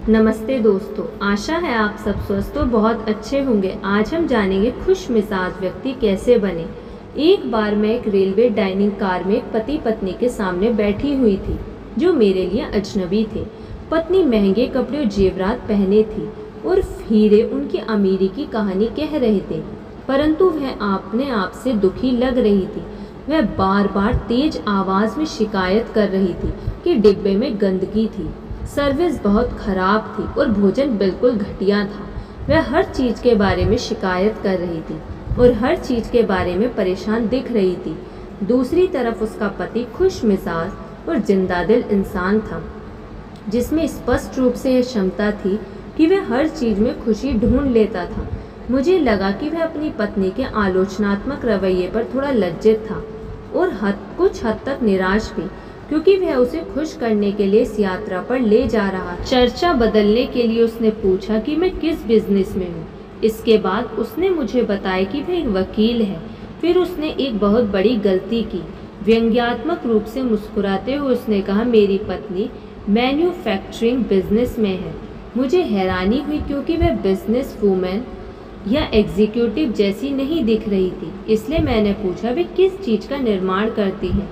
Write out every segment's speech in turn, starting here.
नमस्ते दोस्तों, आशा है आप सब स्वस्थ और बहुत अच्छे होंगे। आज हम जानेंगे खुश मिजाज व्यक्ति कैसे बने। एक बार मैं एक रेलवे डाइनिंग कार में एक पति पत्नी के सामने बैठी हुई थी जो मेरे लिए अजनबी थे। पत्नी महंगे कपड़े और जेवरात पहने थी और हीरे उनकी अमीरी की कहानी कह रहे थे, परंतु वह अपने आप से दुखी लग रही थी। वह बार बार तेज आवाज में शिकायत कर रही थी कि डिब्बे में गंदगी थी, सर्विस बहुत खराब थी और भोजन बिल्कुल घटिया था। वह हर चीज़ के बारे में शिकायत कर रही थी और हर चीज़ के बारे में परेशान दिख रही थी। दूसरी तरफ उसका पति खुश मिजाज और जिंदादिल इंसान था, जिसमें स्पष्ट रूप से यह क्षमता थी कि वह हर चीज़ में खुशी ढूंढ लेता था। मुझे लगा कि वह अपनी पत्नी के आलोचनात्मक रवैये पर थोड़ा लज्जित था और कुछ हद तक निराश भी, क्योंकि वह उसे खुश करने के लिए इस यात्रा पर ले जा रहा। चर्चा बदलने के लिए उसने पूछा कि मैं किस बिजनेस में हूँ। इसके बाद उसने मुझे बताया कि वह एक वकील है। फिर उसने एक बहुत बड़ी गलती की। व्यंग्यात्मक रूप से मुस्कुराते हुए उसने कहा, मेरी पत्नी मैन्युफैक्चरिंग बिजनेस में है। मुझे हैरानी हुई क्योंकि वह बिजनेस वूमेन या एग्जीक्यूटिव जैसी नहीं दिख रही थी। इसलिए मैंने पूछा, वे किस चीज़ का निर्माण करती है?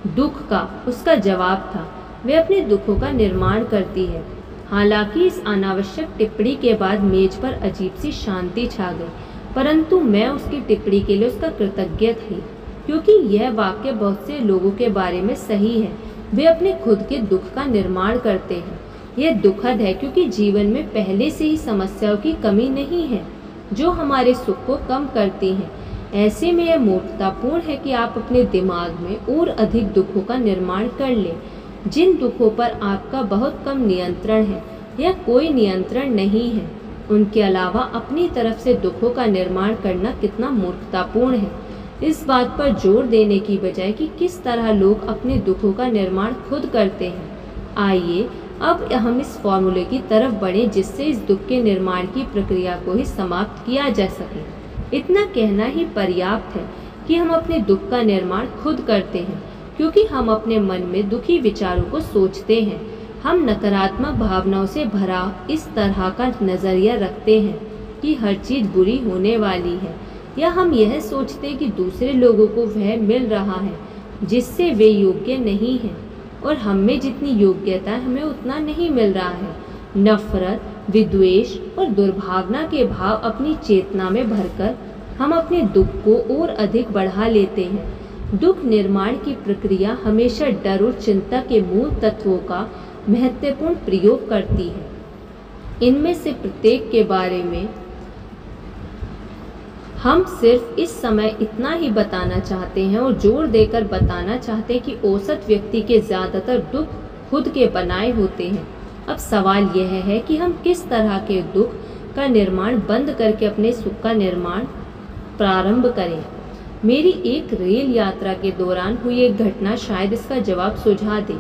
दुख का, उसका जवाब था। वे अपने दुखों का निर्माण करती है। हालांकि इस अनावश्यक टिप्पणी के बाद मेज पर अजीब सी शांति छा गई, परंतु मैं उसकी टिप्पणी के लिए उसका कृतज्ञ थी, क्योंकि यह वाक्य बहुत से लोगों के बारे में सही है। वे अपने खुद के दुख का निर्माण करते हैं। यह दुखद है क्योंकि जीवन में पहले से ही समस्याओं की कमी नहीं है जो हमारे सुख को कम करती हैं। ऐसे में यह मूर्खतापूर्ण है कि आप अपने दिमाग में और अधिक दुखों का निर्माण कर लें, जिन दुखों पर आपका बहुत कम नियंत्रण है या कोई नियंत्रण नहीं है। उनके अलावा अपनी तरफ से दुखों का निर्माण करना कितना मूर्खतापूर्ण है, इस बात पर जोर देने की बजाय कि किस तरह लोग अपने दुखों का निर्माण खुद करते हैं। आइए अब हम इस फॉर्मूले की तरफ बढ़ें जिससे इस दुख के निर्माण की प्रक्रिया को ही समाप्त किया जा सके। इतना कहना ही पर्याप्त है कि हम अपने दुख का निर्माण खुद करते हैं, क्योंकि हम अपने मन में दुखी विचारों को सोचते हैं। हम नकारात्मक भावनाओं से भरा इस तरह का नज़रिया रखते हैं कि हर चीज़ बुरी होने वाली है, या हम यह सोचते हैं कि दूसरे लोगों को वह मिल रहा है जिससे वे योग्य नहीं हैं और हम में जितनी योग्यता है हमें उतना नहीं मिल रहा है। नफरत, विद्वेष और दुर्भावना के भाव अपनी चेतना में भरकर हम अपने दुख को और अधिक बढ़ा लेते हैं। दुख निर्माण की प्रक्रिया हमेशा डर और चिंता के मूल तत्वों का महत्वपूर्ण प्रयोग करती है। इनमें से प्रत्येक के बारे में हम सिर्फ इस समय इतना ही बताना चाहते हैं और जोर देकर बताना चाहते हैं कि औसत व्यक्ति के ज़्यादातर दुख खुद के बनाए होते हैं। अब सवाल यह है कि हम किस तरह के दुख का निर्माण बंद करके अपने सुख का निर्माण प्रारंभ करें। मेरी एक रेल यात्रा के दौरान हुई एक घटना शायद इसका जवाब सुझा दे।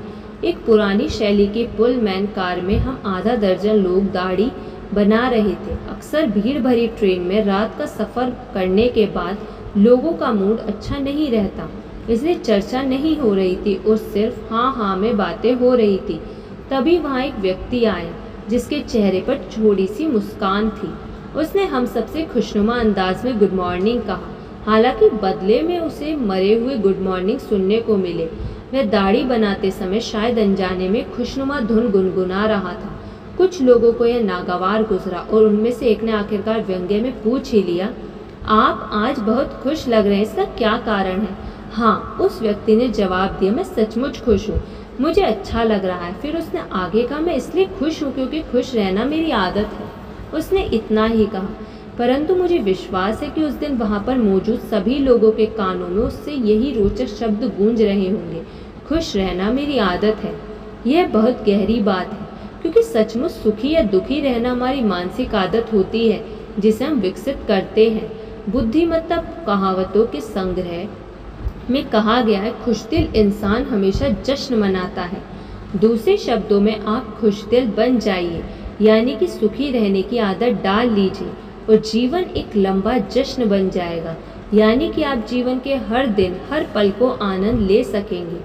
एक पुरानी शैली की पुलमैन कार में हम आधा दर्जन लोग दाढ़ी बना रहे थे। अक्सर भीड़ भरी ट्रेन में रात का सफ़र करने के बाद लोगों का मूड अच्छा नहीं रहता, इसलिए चर्चा नहीं हो रही थी और सिर्फ हाँ हाँ में बातें हो रही थी। तभी वहाँ एक व्यक्ति आया जिसके चेहरे पर छोटी सी मुस्कान थी। उसने हम सबसे खुशनुमा अंदाज में गुड मॉर्निंग कहा, हालांकि बदले में उसे मरे हुए गुड मॉर्निंग सुनने को मिले। वह दाढ़ी बनाते समय शायद अनजाने में खुशनुमा धुन गुनगुना रहा था। कुछ लोगों को यह नागवार गुजरा और उनमें से एक ने आखिरकार व्यंग्य में पूछ ही लिया, आप आज बहुत खुश लग रहे हैं, इसका क्या कारण है? हाँ, उस व्यक्ति ने जवाब दिया, मैं सचमुच खुश हूँ, मुझे अच्छा लग रहा है। फिर उसने आगे कहा, मैं इसलिए खुश हूँ क्योंकि खुश रहना मेरी आदत है। उसने इतना ही कहा, परंतु मुझे विश्वास है कि उस दिन वहाँ पर मौजूद सभी लोगों के कानों में उससे यही रोचक शब्द गूंज रहे होंगे, खुश रहना मेरी आदत है। यह बहुत गहरी बात है, क्योंकि सचमुच सुखी या दुखी रहना हमारी मानसिक आदत होती है जिसे हम विकसित करते हैं। बुद्धिमत्ता कहावतों के संग्रह में कहा गया है, खुशदिल इंसान हमेशा जश्न मनाता है। दूसरे शब्दों में आप खुशदिल बन जाइए, यानी कि सुखी रहने की आदत डाल लीजिए और जीवन एक लंबा जश्न बन जाएगा, यानी कि आप जीवन के हर दिन हर पल को आनंद ले सकेंगे।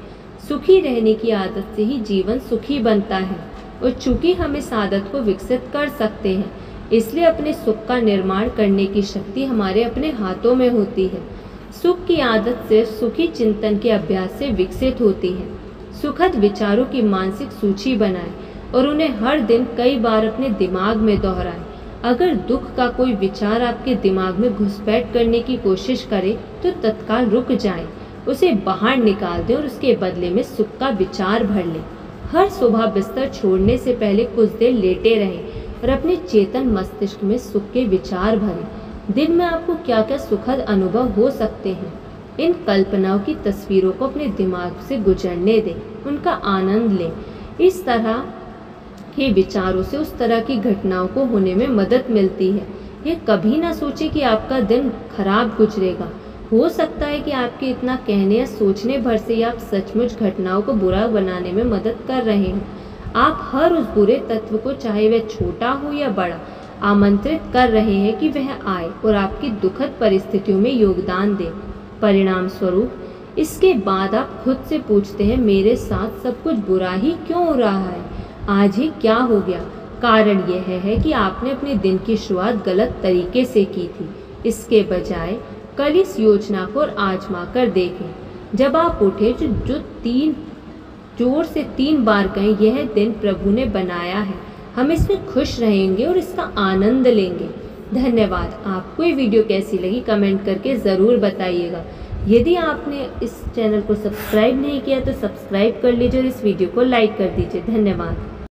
सुखी रहने की आदत से ही जीवन सुखी बनता है। और चूंकि हम इस आदत को विकसित कर सकते हैं, इसलिए अपने सुख का निर्माण करने की शक्ति हमारे अपने हाथों में होती है। सुख की आदत सिर्फ सुखी चिंतन के अभ्यास से विकसित होती है। सुखद विचारों की मानसिक सूची बनाएं और उन्हें हर दिन कई बार अपने दिमाग में दोहराएं। अगर दुख का कोई विचार आपके दिमाग में घुसपैठ करने की कोशिश करे तो तत्काल रुक जाएं, उसे बाहर निकाल दें और उसके बदले में सुख का विचार भर लें। हर सुबह बिस्तर छोड़ने से पहले कुछ देर लेटे रहें और अपने चेतन मस्तिष्क में सुख के विचार भरें। दिन में आपको क्या क्या सुखद अनुभव हो सकते हैं, इन कल्पनाओं की तस्वीरों को अपने दिमाग से गुजरने दें, उनका आनंद लें। इस तरह के विचारों से उस तरह की घटनाओं को होने में मदद मिलती है। ये कभी ना सोचे कि आपका दिन खराब गुजरेगा। हो सकता है कि आपके इतना कहने या सोचने भर से ही आप सचमुच घटनाओं को बुरा बनाने में मदद कर रहे हो। आप हर उस बुरे तत्व को, चाहे वह छोटा हो या बड़ा, आमंत्रित कर रहे हैं कि वह आए और आपकी दुखद परिस्थितियों में योगदान दे। परिणाम स्वरूप इसके बाद आप खुद से पूछते हैं, मेरे साथ सब कुछ बुरा ही क्यों हो रहा है? आज ही क्या हो गया? कारण यह है कि आपने अपने दिन की शुरुआत गलत तरीके से की थी। इसके बजाय कल इस योजना को आजमा कर देखें। जब आप उठे जो जोर से 3 बार कहें, यह दिन प्रभु ने बनाया है, हम इसमें खुश रहेंगे और इसका आनंद लेंगे। धन्यवाद। आपको ये वीडियो कैसी लगी कमेंट करके ज़रूर बताइएगा। यदि आपने इस चैनल को सब्सक्राइब नहीं किया तो सब्सक्राइब कर लीजिए और इस वीडियो को लाइक कर दीजिए। धन्यवाद।